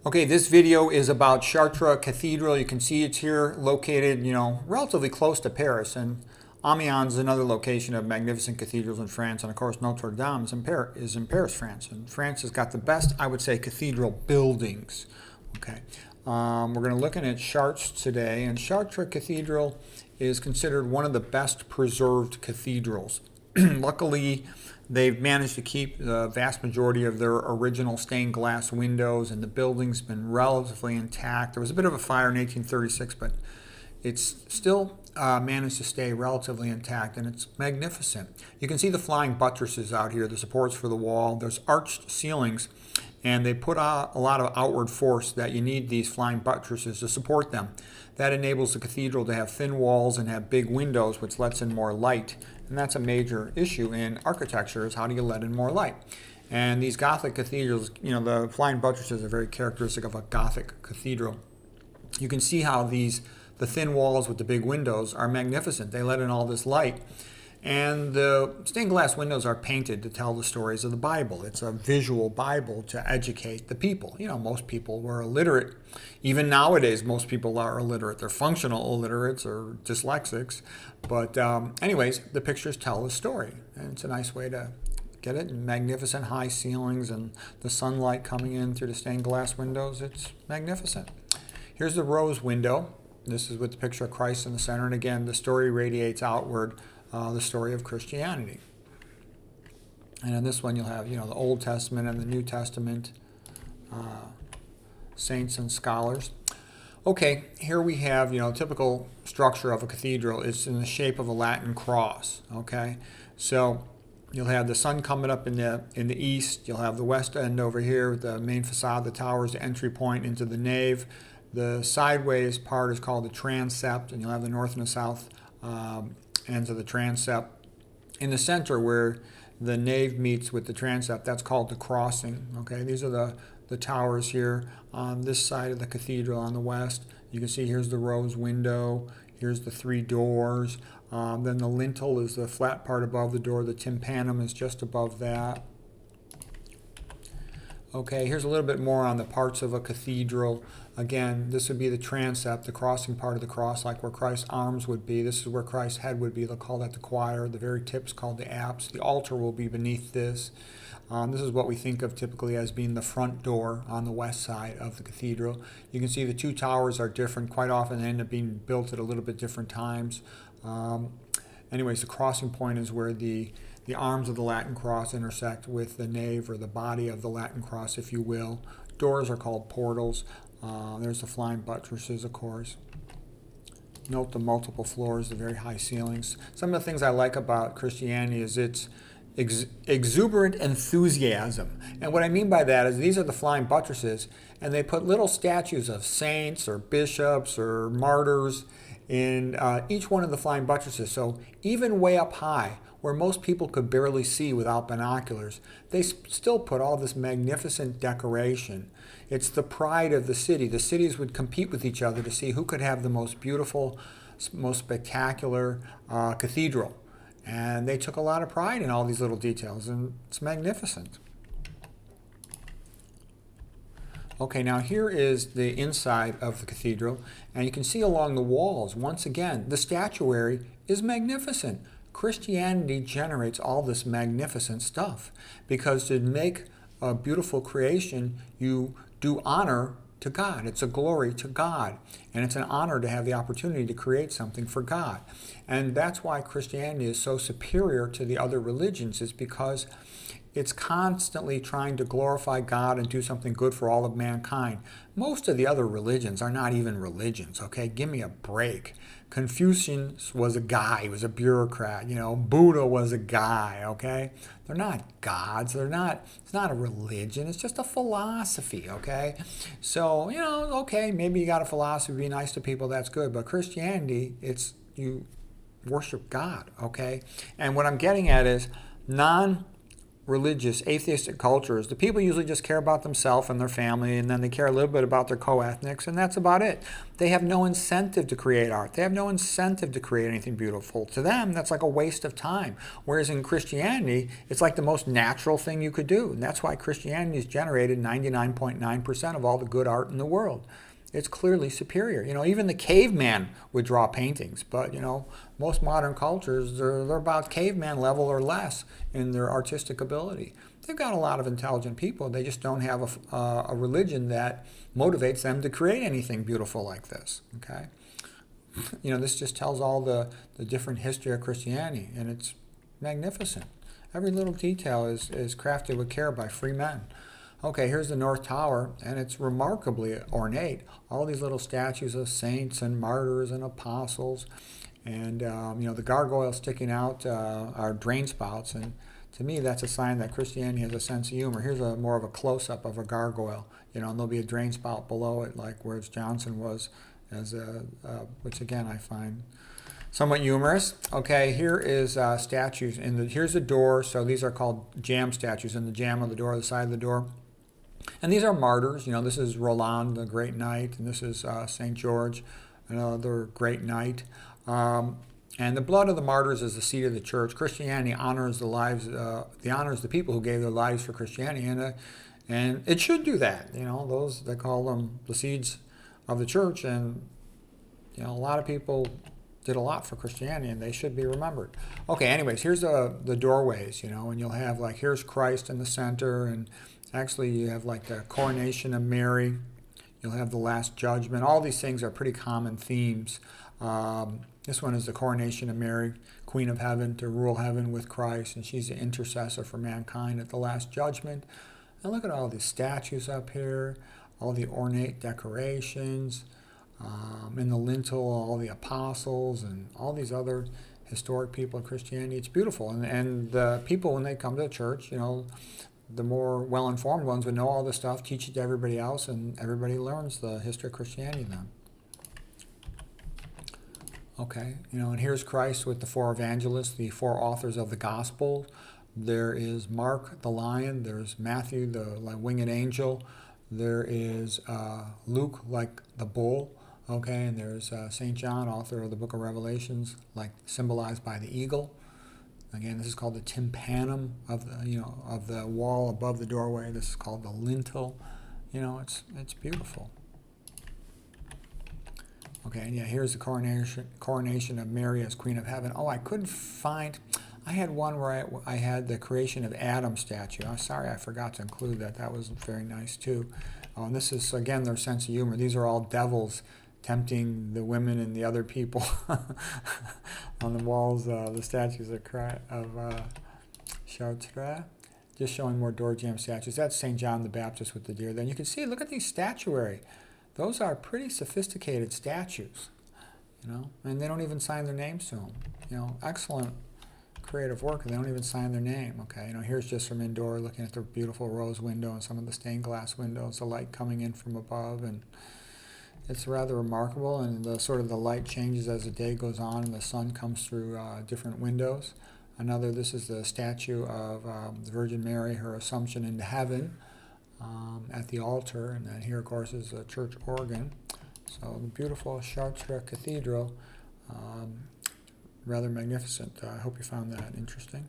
Okay, this video is about Chartres Cathedral. You can see it's here located, relatively close to Paris. And Amiens is another location of magnificent cathedrals in France. And of course, Notre Dame is in Paris, France. And France has got the best, I would say, cathedral buildings. Okay, we're going to look at Chartres today. And Chartres Cathedral is considered one of the best preserved cathedrals. Luckily, they've managed to keep the vast majority of their original stained glass windows, and the building's been relatively intact. There was a bit of a fire in 1836, but it's still managed to stay relatively intact, and it's magnificent. You can see the flying buttresses out here, the supports for the wall. There's arched ceilings, and they put out a lot of outward force that you need these flying buttresses to support them. That enables the cathedral to have thin walls and have big windows, which lets in more light. And that's a major issue in architecture, is how do you let in more light? And these Gothic cathedrals, the flying buttresses are very characteristic of a Gothic cathedral. You can see how the thin walls with the big windows are magnificent. They let in all this light. And the stained glass windows are painted to tell the stories of the Bible. It's a visual Bible to educate the people. Most people were illiterate. Even nowadays, most people are illiterate. They're functional illiterates or dyslexics. But anyways, the pictures tell the story. And it's a nice way to get it. Magnificent high ceilings and the sunlight coming in through the stained glass windows. It's magnificent. Here's the rose window. This is with the picture of Christ in the center. And again, the story radiates outward. The story of Christianity. And in this one you'll have, the Old Testament and the New Testament, saints and scholars. Okay, here we have, typical structure of a cathedral. It's in the shape of a Latin cross, okay? So you'll have the sun coming up in the east. You'll have the west end over here, the main facade, the towers, the entry point into the nave. The sideways part is called the transept, and you'll have the north and the south ends of the transept. In the center where the nave meets with the transept, that's called the crossing. Okay, these are the towers here on this side of the cathedral on the west. You can see here's the rose window, here's the three doors. Then the lintel is the flat part above the door. The tympanum is just above that. Okay, here's a little bit more on the parts of a cathedral. Again, this would be the transept, the crossing part of the cross, like where Christ's arms would be. This is where Christ's head would be. They'll call that the choir. The very tip's called the apse. The altar will be beneath this. This is what we think of typically as being the front door on the west side of the cathedral. You can see the two towers are different. Quite often they end up being built at a little bit different times. Anyways, the crossing point is where the arms of the Latin cross intersect with the nave, or the body of the Latin cross, if you will. Doors are called portals. There's the flying buttresses, of course. Note the multiple floors, the very high ceilings. Some of the things I like about Christianity is its exuberant enthusiasm. And what I mean by that is these are the flying buttresses, and they put little statues of saints or bishops or martyrs in each one of the flying buttresses. So even way up high, where most people could barely see without binoculars, they still put all this magnificent decoration. It's the pride of the city. The cities would compete with each other to see who could have the most beautiful, most spectacular cathedral. And they took a lot of pride in all these little details, and it's magnificent. Okay, now here is the inside of the cathedral, and you can see along the walls, once again, the statuary is magnificent. Christianity generates all this magnificent stuff because to make a beautiful creation, you do honor to God. It's a glory to God, and it's an honor to have the opportunity to create something for God. And that's why Christianity is so superior to the other religions, is because it's constantly trying to glorify God and do something good for all of mankind. Most of the other religions are not even religions, okay? Give me a break. Confucius was a guy, he was a bureaucrat. Buddha was a guy, okay? They're not gods. It's not a religion. It's just a philosophy, okay? So, okay, maybe you got a philosophy, be nice to people, that's good. But Christianity, it's you worship God, okay? And what I'm getting at is religious, atheistic cultures, the people usually just care about themselves and their family, and then they care a little bit about their co-ethnics, and that's about it. They have no incentive to create art. They have no incentive to create anything beautiful. To them, that's like a waste of time. Whereas in Christianity, it's like the most natural thing you could do. And that's why Christianity has generated 99.9% of all the good art in the world. It's clearly superior. Even the caveman would draw paintings, but most modern cultures, they're about caveman level or less in their artistic ability. They've got a lot of intelligent people. They just don't have a religion that motivates them to create anything beautiful like this. Okay, this just tells all the different history of Christianity, and it's magnificent. Every little detail is crafted with care by free men. Okay, here's the North Tower, and it's remarkably ornate. All these little statues of saints and martyrs and apostles, and the gargoyles sticking out are drain spouts, and to me that's a sign that Christianity has a sense of humor. Here's more of a close-up of a gargoyle, and there'll be a drain spout below it, like where Johnson was, which again I find somewhat humorous. Okay, here is statues, and here's the door. So these are called jamb statues, in the jamb of the door, the side of the door. And these are martyrs. This is Roland, the great knight, and this is St. George, another great knight. And the blood of the martyrs is the seed of the church. Christianity honors the lives, honors the people who gave their lives for Christianity, and it should do that. Those, they call them the seeds of the church, and a lot of people did a lot for Christianity, and they should be remembered. Okay, anyways, here's the doorways, and you'll have here's Christ in the center, and actually you have the coronation of Mary. You'll have the Last Judgment. All these things are pretty common themes. This one is the coronation of Mary, Queen of Heaven, to rule heaven with Christ, and she's the intercessor for mankind at the Last Judgment. And look at all these statues up here, all the ornate decorations. In the lintel, all the apostles and all these other historic people of Christianity. It's beautiful. And the people, when they come to church, the more well-informed ones would know all this stuff, teach it to everybody else, and everybody learns the history of Christianity then. Okay, and here's Christ with the four evangelists, the four authors of the gospel. There is Mark, the lion. There's Matthew, the winged angel. There is Luke, like the bull. Okay, and there's St. John, author of the book of Revelations, symbolized by the eagle. Again, this is called the tympanum of the wall above the doorway. This is called the lintel. It's beautiful. Okay, and here's the coronation of Mary as Queen of Heaven. Oh, I couldn't find. I had one where I had the creation of Adam statue. I'm sorry, I forgot to include that. That was very nice too. And this is again their sense of humor. These are all devils tempting the women and the other people on the walls. The statues of Chartres, just showing more door jamb statues. That's St. John the Baptist with the deer. Then you can see, look at these statuary. Those are pretty sophisticated statues, and they don't even sign their names to them. Excellent creative work, and they don't even sign their name. Okay, here's just from indoor, looking at the beautiful rose window and some of the stained glass windows, the light coming in from above, and it's rather remarkable. And the light changes as the day goes on, and the sun comes through different windows. This is the statue of the Virgin Mary, her Assumption into heaven, at the altar, and then here, of course, is a church organ. So the beautiful Chartres Cathedral, rather magnificent. I hope you found that interesting.